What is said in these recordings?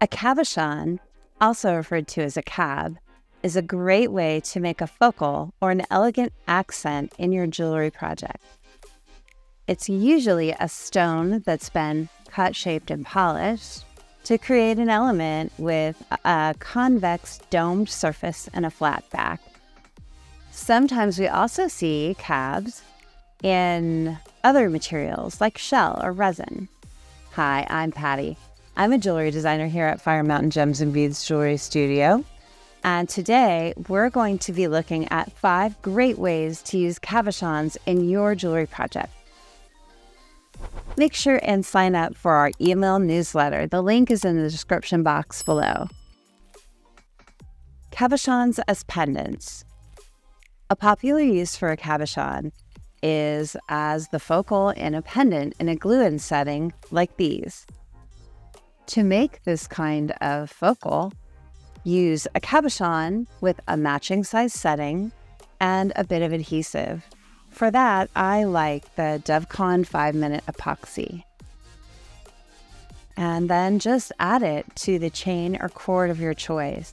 A cabochon, also referred to as a cab, is a great way to make a focal or an elegant accent in your jewelry project. It's usually a stone that's been cut, shaped, and polished to create an element with a convex domed surface and a flat back. Sometimes we also see cabs in other materials like shell or resin. Hi, I'm Patti. I'm a jewelry designer here at Fire Mountain Gems and Beads Jewelry Studio. And today we're going to be looking at 5 great ways to use cabochons in your jewelry project. Make sure and sign up for our email newsletter. The link is in the description box below. Cabochons as pendants. A popular use for a cabochon is as the focal in a pendant in a glue-in setting like these. To make this kind of focal, use a cabochon with a matching size setting and a bit of adhesive. For that, I like the DevCon 5-minute epoxy. And then just add it to the chain or cord of your choice.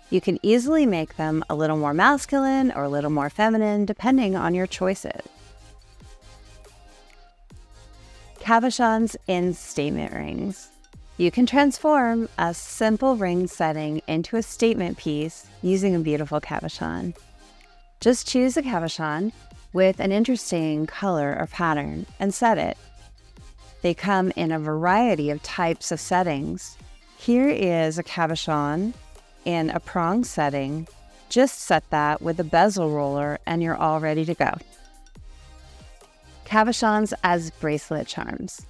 You can easily make them a little more masculine or a little more feminine, depending on your choices. Cabochons in statement rings. You can transform a simple ring setting into a statement piece using a beautiful cabochon. Just choose a cabochon with an interesting color or pattern and set it. They come in a variety of types of settings. Here is a cabochon in a prong setting. Just set that with a bezel roller and you're all ready to go. Cabochons as bracelet charms.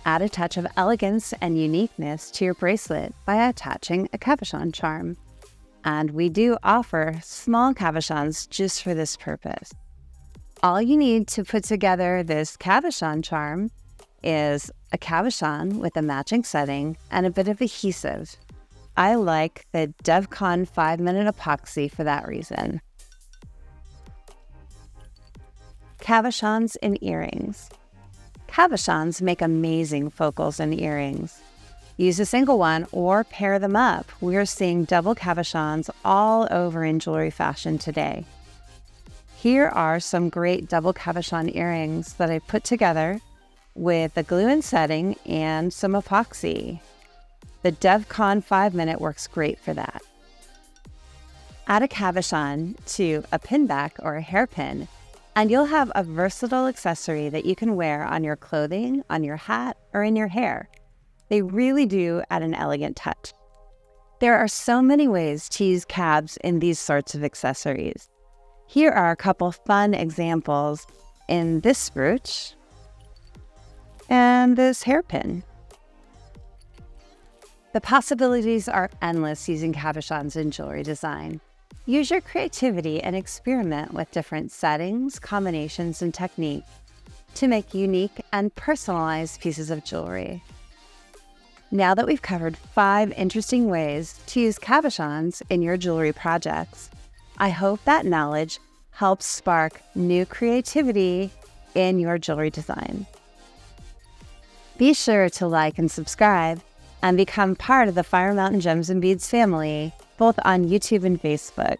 Add a touch of elegance and uniqueness to your bracelet by attaching a cabochon charm. And we do offer small cabochons just for this purpose. All you need to put together this cabochon charm is a cabochon with a matching setting and a bit of adhesive. I like the DevCon 5-minute epoxy for that reason. Cabochons in earrings. Cabochons make amazing focals and earrings. Use a single one or pair them up. We're seeing double cabochons all over in jewelry fashion today. Here are some great double cabochon earrings that I put together with a glue-in setting and some epoxy. The DevCon 5-minute works great for that. Add a cabochon to a pinback or a hairpin, and you'll have a versatile accessory that you can wear on your clothing, on your hat, or in your hair. They really do add an elegant touch. There are so many ways to use cabs in these sorts of accessories. Here are a couple fun examples in this brooch and this hairpin. The possibilities are endless using cabochons in jewelry design. Use your creativity and experiment with different settings, combinations, and techniques to make unique and personalized pieces of jewelry. Now that we've covered 5 interesting ways to use cabochons in your jewelry projects, I hope that knowledge helps spark new creativity in your jewelry design. Be sure to like and subscribe and become part of the Fire Mountain Gems and Beads family, both on YouTube and Facebook.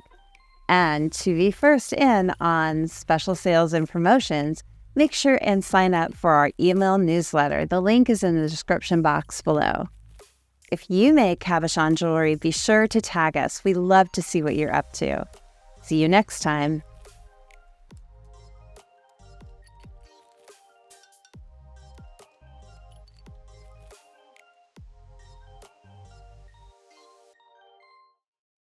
And to be first in on special sales and promotions, make sure and sign up for our email newsletter. The link is in the description box below. If you make cabochon jewelry, be sure to tag us. We love to see what you're up to. See you next time.